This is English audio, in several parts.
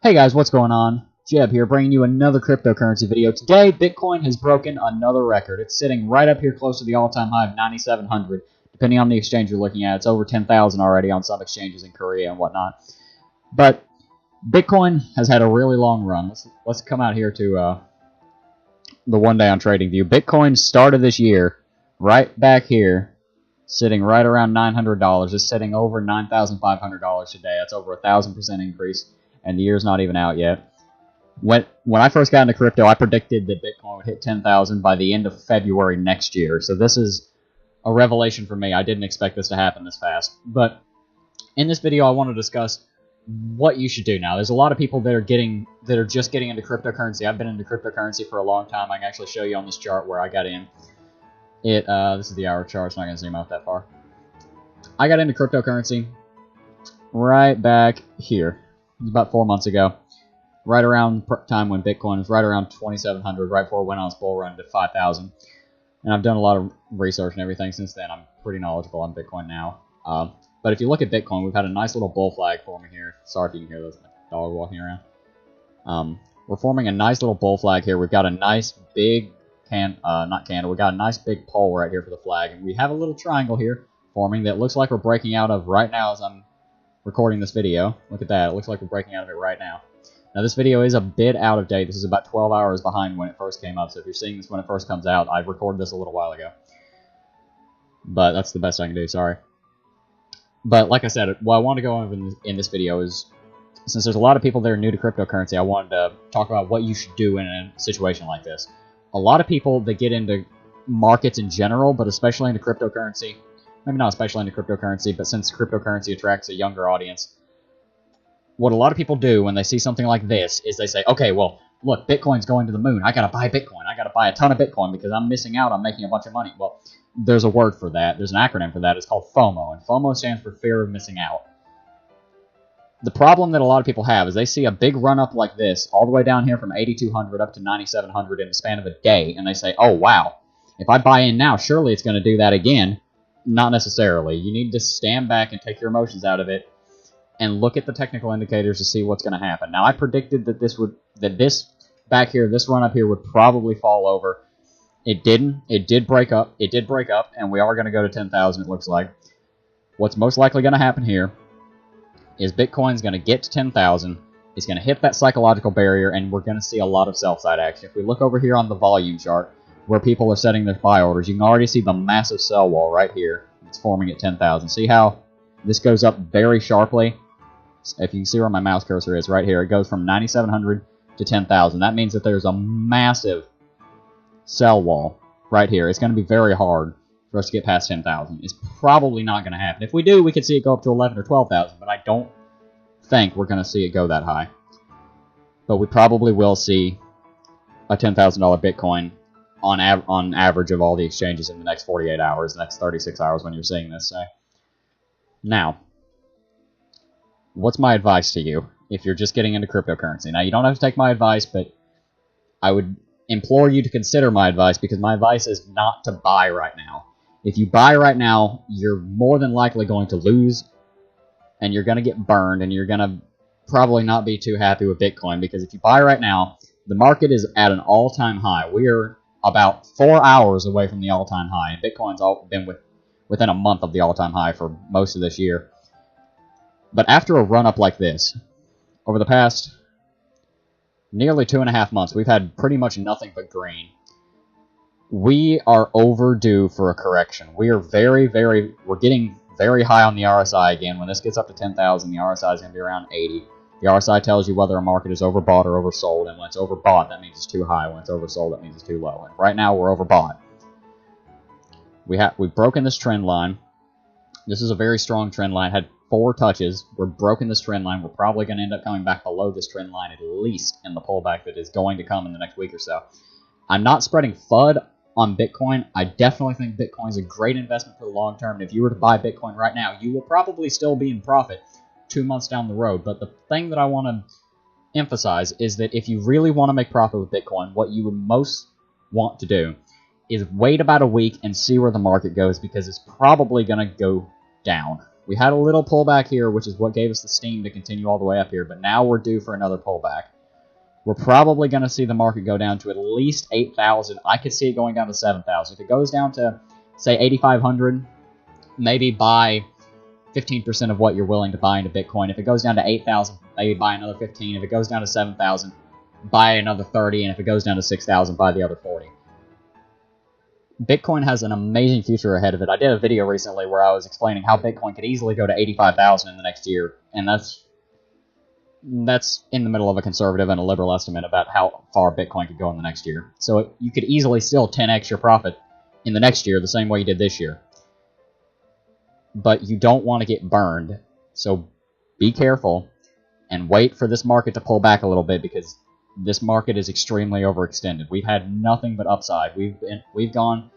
Hey guys, what's going on? Jebb here, bringing you another cryptocurrency video. Today, Bitcoin has broken another record. It's sitting right up here close to the all-time high of 9,700. Depending on the exchange you're looking at, it's over 10,000 already on some exchanges in Korea and whatnot. But Bitcoin has had a really long run. Let's come out here to the one day on TradingView. Bitcoin started this year right back here, sitting right around $900. It's sitting over $9,500 today. That's over 1,000% increase, and the year's not even out yet. When I first got into crypto, I predicted that Bitcoin would hit 10,000 by the end of February next year. So this is a revelation for me. I didn't expect this to happen this fast. But in this video, I want to discuss what you should do now. There's a lot of people that are just getting into cryptocurrency. I've been into cryptocurrency for a long time. I can actually show you on this chart where I got in. This is the hour chart. It's not going to zoom out that far. I got into cryptocurrency right back here. It was about 4 months ago. Right around the time when Bitcoin was right around 2,700, right before it went on its bull run to 5,000. And I've done a lot of research and everything since then. I'm pretty knowledgeable on Bitcoin now. But if you look at Bitcoin, we've had a nice little bull flag forming here. Sorry if you can hear those dog walking around. We're forming a nice little bull flag here. We've got a nice big we got a nice big pole right here for the flag. And we have a little triangle here forming that looks like we're breaking out of right now as I'm recording this video. Look at that. It looks like we're breaking out of it right now. Now, this video is a bit out of date. This is about 12 hours behind when it first came up, so if you're seeing this when it first comes out, I recorded this a little while ago. But that's the best I can do, sorry. But like I said, what I want to go over in this video is, since there's a lot of people that are new to cryptocurrency, I wanted to talk about what you should do in a situation like this. A lot of people that get into markets in general, but especially into cryptocurrency, maybe not especially into cryptocurrency, but since cryptocurrency attracts a younger audience, what a lot of people do when they see something like this is they say, okay, well, look, Bitcoin's going to the moon. I got to buy Bitcoin. I got to buy a ton of Bitcoin because I'm missing out on making a bunch of money. Well, there's a word for that. There's an acronym for that. It's called FOMO, and FOMO stands for fear of missing out. The problem that a lot of people have is they see a big run-up like this all the way down here from 8,200 up to 9,700 in the span of a day, and they say, oh, wow, if I buy in now, surely it's going to do that again. Not necessarily. You need to stand back and take your emotions out of it and look at the technical indicators to see what's going to happen. Now, I predicted that this back here, this run up here would probably fall over. It didn't. It did break up. It did break up, and we are going to go to 10,000, it looks like. What's most likely going to happen here is Bitcoin's going to get to 10,000. It's going to hit that psychological barrier, and we're going to see a lot of sell-side action. If we look over here on the volume chart, where people are setting their buy orders, you can already see the massive sell wall right here. It's forming at 10,000. See how this goes up very sharply? If you can see where my mouse cursor is, right here, it goes from 9,700 to 10,000. That means that there's a massive sell wall right here. It's going to be very hard for us to get past 10,000. It's probably not going to happen. If we do, we could see it go up to 11 or 12,000, but I don't think we're going to see it go that high. But we probably will see a $10,000 Bitcoin on average of all the exchanges in the next 48 hours, the next 36 hours when you're seeing this. So, now, what's my advice to you if you're just getting into cryptocurrency? Now, you don't have to take my advice, but I would implore you to consider my advice, because my advice is not to buy right now. If you buy right now, you're more than likely going to lose, and you're going to get burned, and you're going to probably not be too happy with Bitcoin, because if you buy right now, the market is at an all-time high. We are about 4 hours away from the all-time high, and Bitcoin's been within a month of the all-time high for most of this year. But after a run-up like this, over the past nearly 2.5 months, we've had pretty much nothing but green. We are overdue for a correction. We are we're getting very high on the RSI again. When this gets up to 10,000, the RSI is going to be around 80. The RSI tells you whether a market is overbought or oversold, and when it's overbought, that means it's too high. When it's oversold, that means it's too low. And right now, we're overbought. We've broken this trend line. This is a very strong trend line. Had 4 touches. We're broken this trend line. We're probably going to end up coming back below this trend line, at least in the pullback that is going to come in the next week or so. I'm not spreading FUD on Bitcoin. I definitely think Bitcoin is a great investment for the long term. And if you were to buy Bitcoin right now, you will probably still be in profit 2 months down the road. But the thing that I want to emphasize is that if you really want to make profit with Bitcoin, what you would most want to do is wait about a week and see where the market goes, because it's probably going to go down. We had a little pullback here, which is what gave us the steam to continue all the way up here, but now we're due for another pullback. We're probably going to see the market go down to at least 8,000. I could see it going down to 7,000. If it goes down to, say, 8,500, maybe buy 15% of what you're willing to buy into Bitcoin. If it goes down to 8,000, maybe buy another 15. If it goes down to 7,000, buy another 30. And if it goes down to 6,000, buy the other 40. Bitcoin has an amazing future ahead of it. I did a video recently where I was explaining how Bitcoin could easily go to 85,000 in the next year, and that's in the middle of a conservative and a liberal estimate about how far Bitcoin could go in the next year. So you could easily still 10x your profit in the next year the same way you did this year. But you don't want to get burned, so be careful and wait for this market to pull back a little bit, because this market is extremely overextended. We've had nothing but upside. We've gone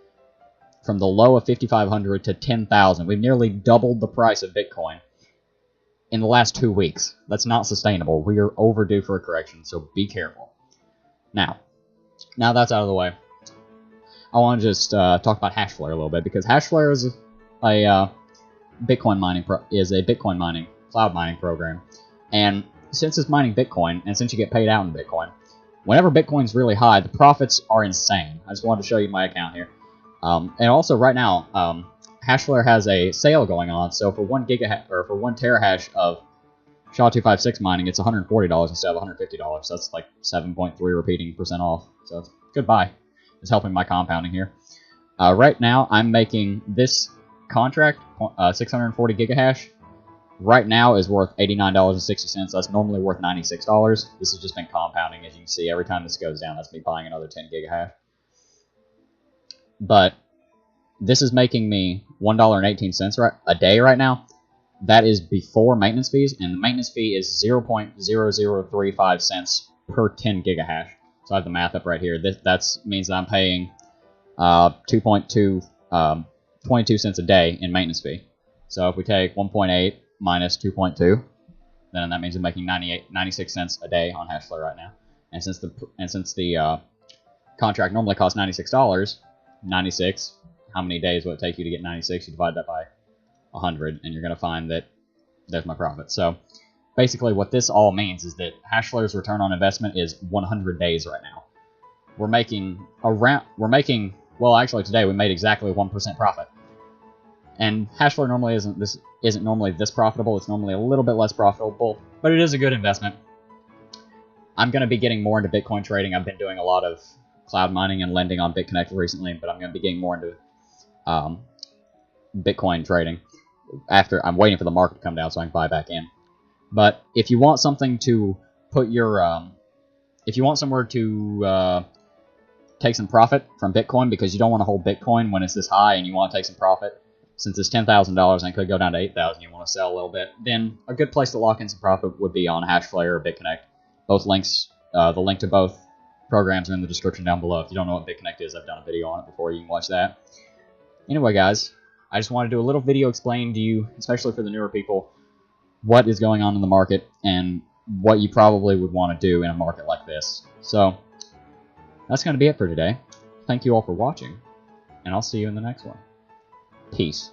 from the low of 5,500 to 10,000. We've nearly doubled the price of Bitcoin in the last 2 weeks. That's not sustainable. We are overdue for a correction, so be careful. Now that's out of the way, I want to just talk about Hashflare a little bit, because Hashflare is a Bitcoin mining cloud mining program, and since it's mining Bitcoin, and since you get paid out in Bitcoin, whenever Bitcoin's really high, the profits are insane. I just wanted to show you my account here. And also right now, Hashflare has a sale going on, so for 1 terahash of SHA-256 mining, it's $140 instead of $150. So that's like 7.3 repeating % off. So it's goodbye. It's helping my compounding here. Right now, I'm making this contract, 640 gigahash, right now is worth $89.60. That's normally worth $96. This has just been compounding, as you can see. Every time this goes down, that's me buying another 10 gigahash. But this is making me $1.18 a day right now. That is before maintenance fees, and the maintenance fee is 0.0035 cents per 10 gigahash. So I have the math up right here. That means that I'm paying 22 cents a day in maintenance fee. So if we take 1.8 minus 2.2, then that means I'm making 96 cents a day on Hashflare right now. And since the contract normally costs $96, 96, how many days will it take you to get 96? You divide that by 100, and you're going to find that there's my profit. So basically what this all means is that Hashflare's return on investment is 100 days right now. Well, actually today we made exactly 1% profit. And Hashflare normally isn't normally this profitable. It's normally a little bit less profitable, but it is a good investment. I'm going to be getting more into Bitcoin trading. I've been doing a lot of cloud mining and lending on BitConnect recently, but I'm going to be getting more into Bitcoin trading after I'm waiting for the market to come down so I can buy back in. But if you want something to put your if you want somewhere to take some profit from Bitcoin, because you don't want to hold Bitcoin when it's this high and you want to take some profit, since it's $10,000 and it could go down to $8,000, you want to sell a little bit, then a good place to lock in some profit would be on Hashflare or BitConnect. Both links, the link to both programs are in the description down below. If you don't know what BitConnect is, I've done a video on it before. You can watch that. Anyway, guys, I just want to do a little video explaining to you, especially for the newer people, what is going on in the market and what you probably would want to do in a market like this. So that's going to be it for today. Thank you all for watching, and I'll see you in the next one. Peace.